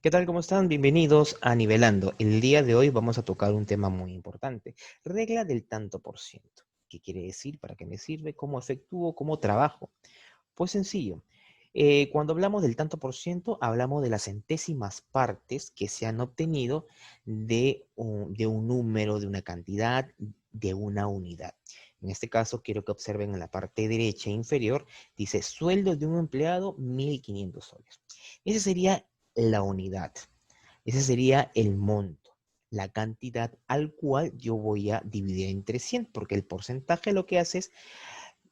¿Qué tal? ¿Cómo están? Bienvenidos a Nivelando. El día de hoy vamos a tocar un tema muy importante. Regla del tanto por ciento. ¿Qué quiere decir? ¿Para qué me sirve? ¿Cómo efectúo? ¿Cómo trabajo? Pues sencillo. Cuando hablamos del tanto por ciento, hablamos de las centésimas partes que se han obtenido de un número, de una cantidad, de una unidad. En este caso, quiero que observen en la parte derecha inferior, dice sueldo de un empleado, 1.500 soles. Ese sería la unidad. Ese sería el monto, la cantidad al cual yo voy a dividir entre 100, porque el porcentaje lo que hace es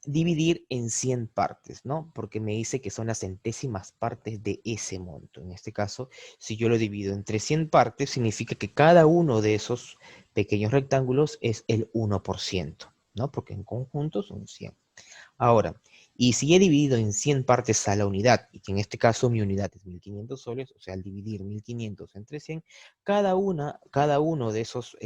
dividir en 100 partes, ¿no? Porque me dice que son las centésimas partes de ese monto. En este caso, si yo lo divido entre 100 partes, significa que cada uno de esos pequeños rectángulos es el 1%, ¿no? Porque en conjunto son 100. Ahora, y si he dividido en 100 partes a la unidad, y que en este caso mi unidad es 1.500 soles, o sea, al dividir 1.500 entre 100, cada uno de esos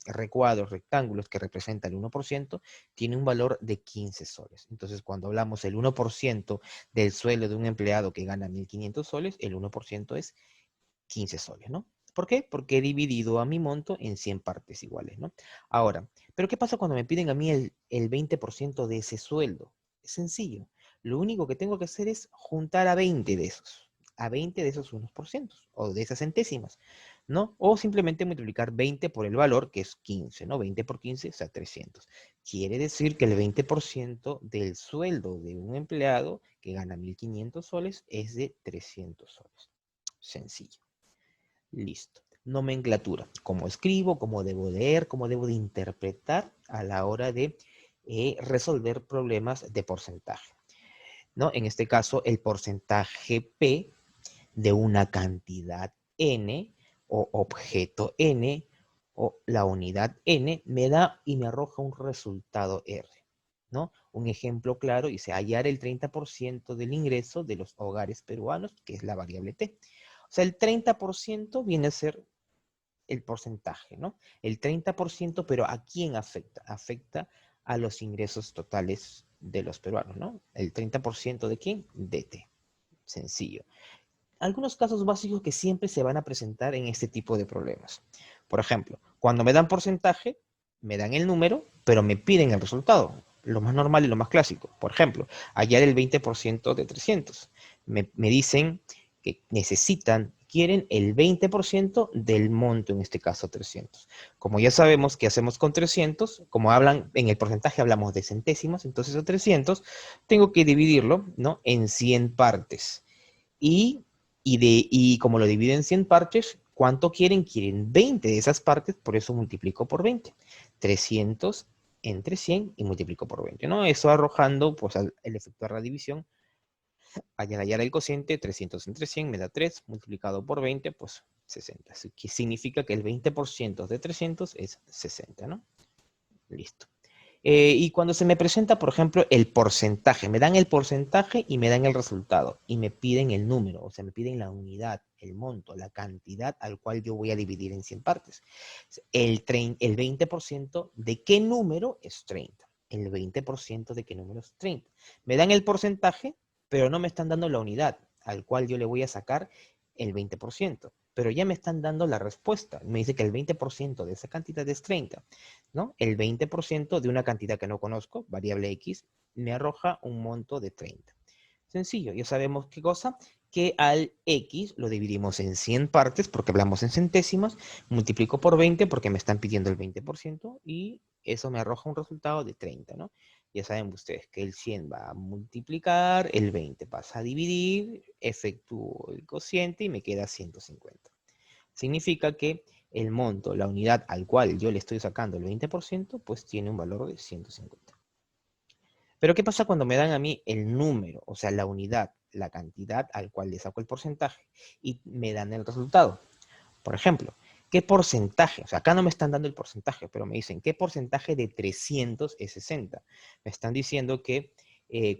recuadros, rectángulos que representa el 1%, tiene un valor de 15 soles. Entonces, cuando hablamos del 1% del sueldo de un empleado que gana 1.500 soles, el 1% es 15 soles, ¿no? ¿Por qué? Porque he dividido a mi monto en 100 partes iguales, ¿no? Ahora, ¿pero qué pasa cuando me piden a mí el 20% de ese sueldo? Es sencillo. Lo único que tengo que hacer es juntar a 20 de esos 1%, o de esas centésimas, ¿no? O simplemente multiplicar 20 por el valor, que es 15, ¿no? 20 por 15, o sea, 300. Quiere decir que el 20% del sueldo de un empleado que gana 1.500 soles es de 300 soles. Sencillo. Listo. Nomenclatura. Cómo escribo, cómo debo leer, cómo debo de interpretar a la hora de resolver problemas de porcentaje, ¿no? En este caso, el porcentaje P de una cantidad N o objeto N o la unidad N me da y me arroja un resultado R, ¿no? Un ejemplo claro dice hallar el 30% del ingreso de los hogares peruanos, que es la variable T. O sea, el 30% viene a ser el porcentaje, ¿no? El 30%, pero ¿a quién afecta? Afecta a los ingresos totales de los peruanos, ¿no? ¿El 30% de quién? De T. Sencillo. Algunos casos básicos que siempre se van a presentar en este tipo de problemas. Por ejemplo, cuando me dan porcentaje, me dan el número, pero me piden el resultado. Lo más normal y lo más clásico. Por ejemplo, hallar el 20% de 300. Me dicen que quieren el 20% del monto, en este caso 300. Como ya sabemos qué hacemos con 300, como hablan en el porcentaje hablamos de centésimos, entonces a 300 tengo que dividirlo, ¿no? En 100 partes. Y, y como lo divido en 100 partes, ¿cuánto quieren? Quieren 20 de esas partes, por eso multiplico por 20. 300 entre 100 y multiplico por 20, ¿no? Eso arrojando, pues, el efecto de la división. Al hallar el cociente, 300 entre 100 me da 3, multiplicado por 20, pues 60. Así que significa que el 20% de 300 es 60, ¿no? Listo. Y cuando se me presenta, por ejemplo, el porcentaje, me dan el porcentaje y me dan el resultado y me piden el número, o sea, me piden la unidad, el monto, la cantidad al cual yo voy a dividir en 100 partes. El 20% de qué número es 30. El 20% de qué número es 30. Me dan el porcentaje, pero no me están dando la unidad al cual yo le voy a sacar el 20%. Pero ya me están dando la respuesta. Me dice que el 20% de esa cantidad es 30. ¿No? El 20% de una cantidad que no conozco, variable X, me arroja un monto de 30. Sencillo, ya sabemos qué cosa, que al X lo dividimos en 100 partes porque hablamos en centésimas, multiplico por 20 porque me están pidiendo el 20% y eso me arroja un resultado de 30, ¿no? Ya saben ustedes que el 100 va a multiplicar, el 20 pasa a dividir, efectúo el cociente y me queda 150. Significa que el monto, la unidad al cual yo le estoy sacando el 20%, pues tiene un valor de 150. Pero ¿qué pasa cuando me dan a mí el número, o sea, la unidad, la cantidad al cual le saco el porcentaje y me dan el resultado? Por ejemplo, ¿qué porcentaje? O sea, acá no me están dando el porcentaje, pero me dicen, ¿qué porcentaje de 300 es 60? Me están diciendo que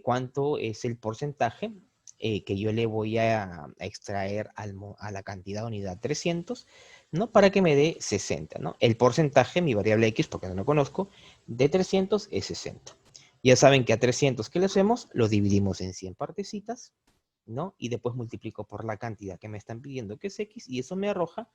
cuánto es el porcentaje que yo le voy a extraer a la cantidad de unidad 300, ¿no? Para que me dé 60, ¿no? El porcentaje, mi variable X, porque no lo conozco, de 300 es 60. Ya saben que a 300, ¿qué le hacemos? Lo dividimos en 100 partecitas, ¿no? Y después multiplico por la cantidad que me están pidiendo, que es X, y eso me arroja,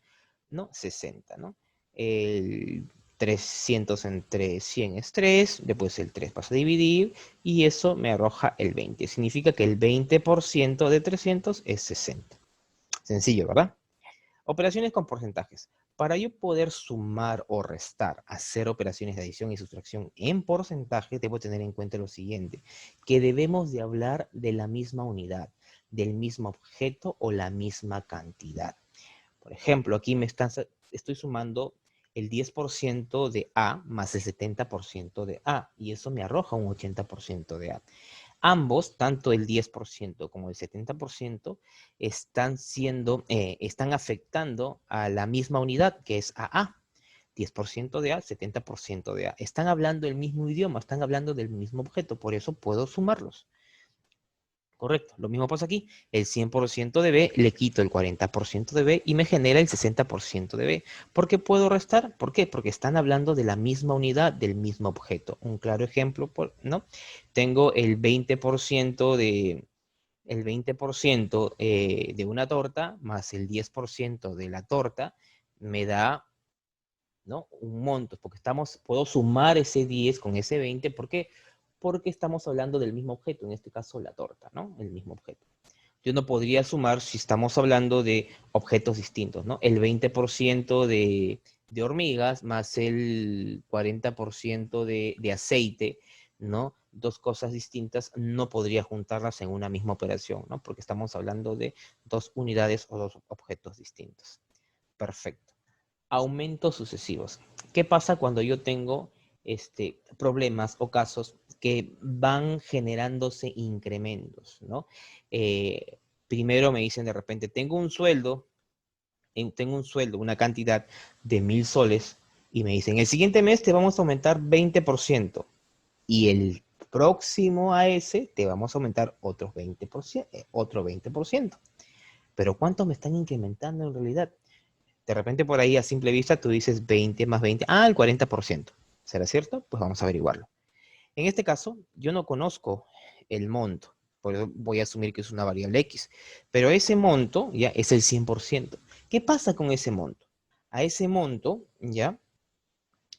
¿no? 60, ¿no? El 300 entre 100 es 3, después el 3 pasa a dividir, y eso me arroja el 20. Significa que el 20% de 300 es 60. Sencillo, ¿verdad? Operaciones con porcentajes. Para yo poder sumar o restar, hacer operaciones de adición y sustracción en porcentaje, debo tener en cuenta lo siguiente, que debemos de hablar de la misma unidad, del mismo objeto o la misma cantidad. Por ejemplo, aquí estoy sumando el 10% de A más el 70% de A, y eso me arroja un 80% de A. Ambos, tanto el 10% como el 70%, están afectando a la misma unidad, que es a A. 10% de A, 70% de A. Están hablando el mismo idioma, están hablando del mismo objeto, por eso puedo sumarlos. Correcto, lo mismo pasa aquí. El 100% de B, le quito el 40% de B y me genera el 60% de B. ¿Por qué puedo restar? ¿Por qué? Porque están hablando de la misma unidad, del mismo objeto. Un claro ejemplo, ¿no? Tengo el 20% de una torta más el 10% de la torta me da, ¿no? Un monto, porque puedo sumar ese 10 con ese 20, ¿por qué? Porque estamos hablando del mismo objeto, en este caso la torta, ¿no? El mismo objeto. Yo no podría sumar si estamos hablando de objetos distintos, ¿no? El 20% de hormigas más el 40% de aceite, ¿no? Dos cosas distintas, no podría juntarlas en una misma operación, ¿no? Porque estamos hablando de dos unidades o dos objetos distintos. Perfecto. Aumentos sucesivos. ¿Qué pasa cuando yo tengo problemas o casos que van generándose incrementos, ¿no? Primero me dicen de repente, tengo un sueldo, una cantidad de 1000 soles, y me dicen, el siguiente mes te vamos a aumentar 20%, y el próximo a ese te vamos a aumentar otros 20%, otro 20%. Pero ¿cuánto me están incrementando en realidad? De repente por ahí a simple vista tú dices 20 más 20, el 40%. ¿Será cierto? Pues vamos a averiguarlo. En este caso, yo no conozco el monto, por eso voy a asumir que es una variable X, pero ese monto ya es el 100%. ¿Qué pasa con ese monto? A ese monto, ya,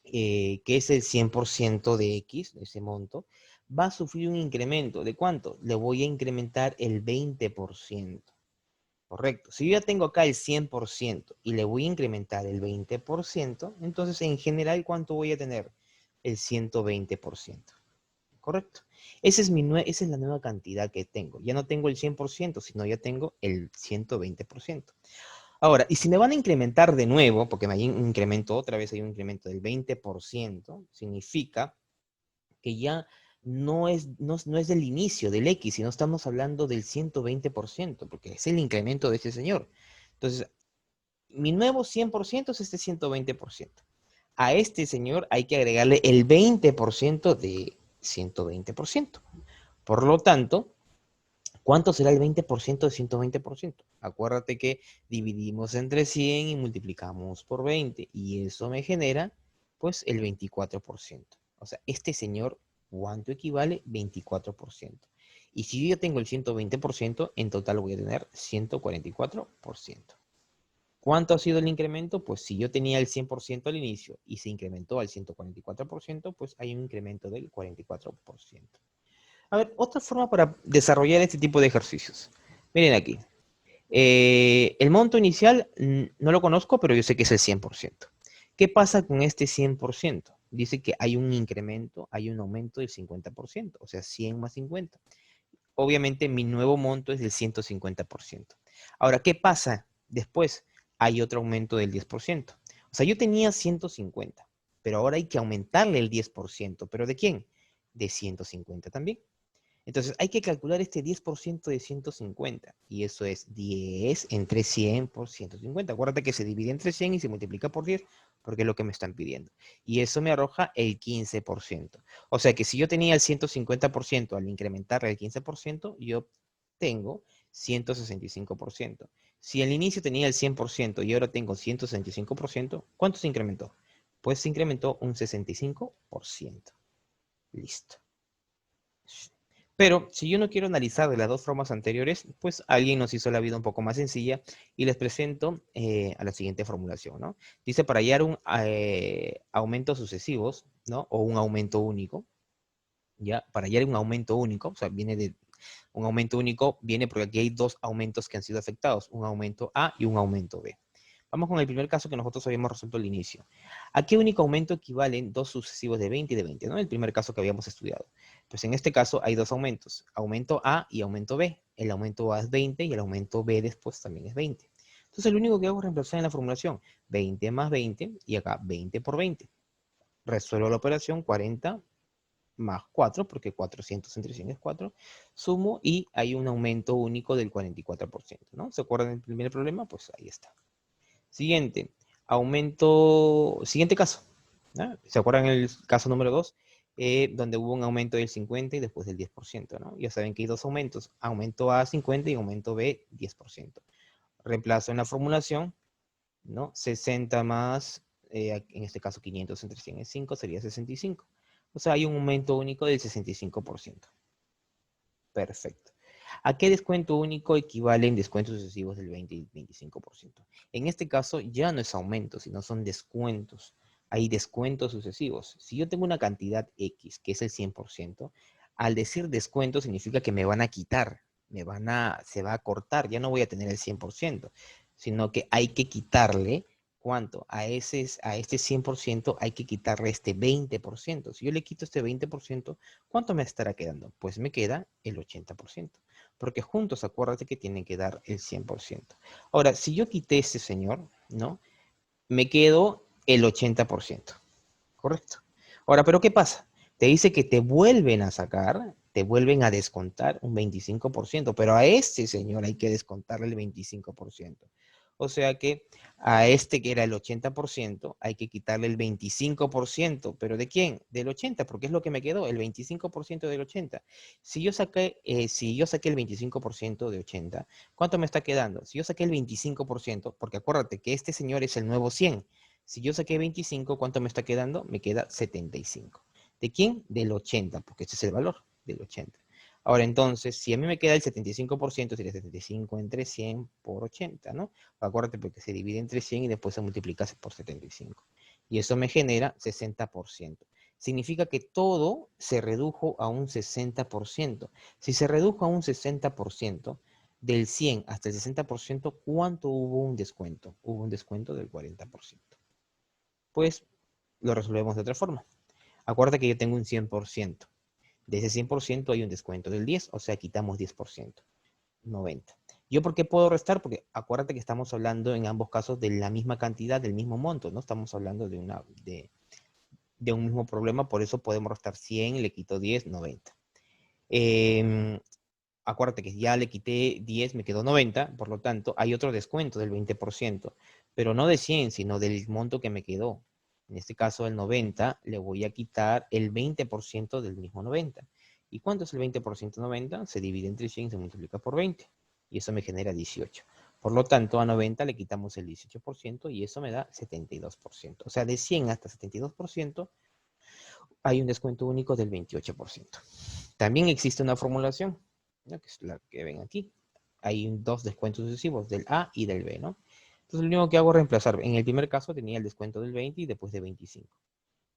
que es el 100% de X, ese monto, va a sufrir un incremento. ¿De cuánto? Le voy a incrementar el 20%. Correcto. Si yo ya tengo acá el 100% y le voy a incrementar el 20%, entonces en general, ¿cuánto voy a tener? El 120%. Correcto. Esa es la nueva cantidad que tengo. Ya no tengo el 100%, sino ya tengo el 120%. Ahora, y si me van a incrementar de nuevo, porque hay un incremento, otra vez hay un incremento del 20%, significa que ya no es del inicio del X, sino estamos hablando del 120%, porque es el incremento de ese señor. Entonces, mi nuevo 100% es este 120%. A este señor hay que agregarle el 20% de 120%. Por lo tanto, ¿cuánto será el 20% de 120%? Acuérdate que dividimos entre 100 y multiplicamos por 20, y eso me genera, pues, el 24%. O sea, este señor, ¿cuánto equivale? 24%. Y si yo ya tengo el 120%, en total voy a tener 144%. ¿Cuánto ha sido el incremento? Pues si yo tenía el 100% al inicio y se incrementó al 144%, pues hay un incremento del 44%. A ver, otra forma para desarrollar este tipo de ejercicios. Miren aquí. El monto inicial no lo conozco, pero yo sé que es el 100%. ¿Qué pasa con este 100%? Dice que hay un incremento, hay un aumento del 50%, o sea, 100 más 50. Obviamente mi nuevo monto es del 150%. Ahora, ¿qué pasa después? Hay otro aumento del 10%. O sea, yo tenía 150, pero ahora hay que aumentarle el 10%. ¿Pero de quién? De 150 también. Entonces hay que calcular este 10% de 150, y eso es 10 entre 100 por 150. Acuérdate que se divide entre 100 y se multiplica por 10, porque es lo que me están pidiendo. Y eso me arroja el 15%. O sea que si yo tenía el 150%, al incrementarle el 15%, yo tengo 165%. Si al inicio tenía el 100% y ahora tengo 165%, ¿cuánto se incrementó? Pues se incrementó un 65%. Listo. Pero si yo no quiero analizar de las dos formas anteriores, pues alguien nos hizo la vida un poco más sencilla y les presento a la siguiente formulación, ¿no? Dice, para hallar un aumentos sucesivos, ¿no? O un aumento único, ¿ya? Para hallar un aumento único, o sea, viene de un aumento único, viene porque aquí hay dos aumentos que han sido afectados, un aumento A y un aumento B. Vamos con el primer caso que nosotros habíamos resuelto al inicio. ¿A qué único aumento equivalen dos sucesivos de 20 y de 20? ¿No? El primer caso que habíamos estudiado. Pues en este caso hay dos aumentos, aumento A y aumento B. El aumento A es 20 y el aumento B después también es 20. Entonces lo único que hago es reemplazar en la formulación 20 más 20 y acá 20 por 20. Resuelvo la operación 40 más 4, porque 400 entre 100 es 4, sumo y hay un aumento único del 44%, ¿no? ¿Se acuerdan del primer problema? Pues ahí está. Siguiente, siguiente caso, ¿no? ¿Se acuerdan el caso número 2? Donde hubo un aumento del 50 y después del 10%, ¿no? Ya saben que hay dos aumentos, aumento A 50 y aumento B 10%. Reemplazo en la formulación, ¿no? 60 más, en este caso 500 entre 100 es 5, sería 65. O sea, hay un aumento único del 65%. Perfecto. ¿A qué descuento único equivalen descuentos sucesivos del 20 y 25%? En este caso ya no es aumento, sino son descuentos. Hay descuentos sucesivos. Si yo tengo una cantidad X, que es el 100%, al decir descuento significa que me van a quitar, se va a cortar, ya no voy a tener el 100%, sino que hay que quitarle, ¿cuánto? A este 100% hay que quitarle este 20%. Si yo le quito este 20%, ¿cuánto me estará quedando? Pues me queda el 80%, porque juntos acuérdate que tienen que dar el 100%. Ahora, si yo quité este señor, ¿no? Me quedo el 80%, ¿correcto? Ahora, ¿pero qué pasa? Te dice que te vuelven a sacar, te vuelven a descontar un 25%, pero a este señor hay que descontarle el 25%. O sea que a este que era el 80%, hay que quitarle el 25%. ¿Pero de quién? Del 80, porque es lo que me quedó, el 25% del 80. Si yo saqué el 25% de 80, ¿cuánto me está quedando? Si yo saqué el 25%, porque acuérdate que este señor es el nuevo 100. Si yo saqué 25, ¿cuánto me está quedando? Me queda 75. ¿De quién? Del 80, porque este es el valor del 80. Ahora, entonces, si a mí me queda el 75%, sería 75 entre 100 por 80, ¿no? Acuérdate porque se divide entre 100 y después se multiplica por 75. Y eso me genera 60%. Significa que todo se redujo a un 60%. Si se redujo a un 60%, del 100 hasta el 60%, ¿cuánto hubo un descuento? Hubo un descuento del 40%. Pues lo resolvemos de otra forma. Acuérdate que yo tengo un 100%. De ese 100% hay un descuento del 10, o sea, quitamos 10%. 90. ¿Yo por qué puedo restar? Porque acuérdate que estamos hablando en ambos casos de la misma cantidad, del mismo monto, ¿no? Estamos hablando de un mismo problema, por eso podemos restar 100, le quito 10, 90. Acuérdate que ya le quité 10, me quedó 90, por lo tanto, hay otro descuento del 20%, pero no de 100, sino del monto que me quedó. En este caso, el 90, le voy a quitar el 20% del mismo 90. ¿Y cuánto es el 20% de 90? Se divide entre 100 y se multiplica por 20. Y eso me genera 18. Por lo tanto, a 90 le quitamos el 18% y eso me da 72%. O sea, de 100 hasta 72% hay un descuento único del 28%. También existe una formulación, ¿no? Que es la que ven aquí. Hay dos descuentos sucesivos, del A y del B, ¿no? Entonces lo único que hago es reemplazar. En el primer caso tenía el descuento del 20 y después de 25.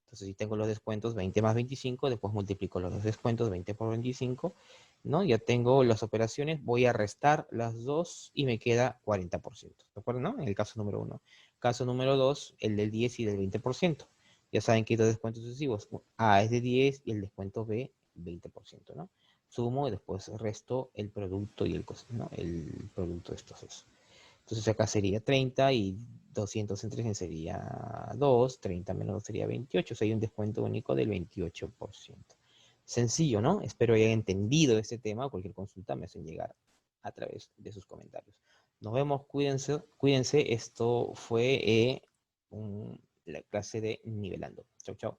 Entonces si tengo los descuentos 20 más 25, después multiplico los dos descuentos 20 por 25, ¿no? Ya tengo las operaciones, voy a restar las dos y me queda 40%. ¿De acuerdo? ¿No? En el caso número 1. Caso número 2, el del 10 y del 20%. Ya saben que hay dos descuentos sucesivos. A es de 10 y el descuento B 20%, ¿no? Sumo y después resto el producto y el costo, ¿no? El producto de estos dos. Entonces acá sería 30 y 200 entre 100 sería 2, 30 menos 2 sería 28, o sea, hay un descuento único del 28%. Sencillo, ¿no? Espero hayan entendido este tema. Cualquier consulta me hacen llegar a través de sus comentarios. Nos vemos, cuídense, cuídense. Esto fue la clase de Nivelando. Chau, chau.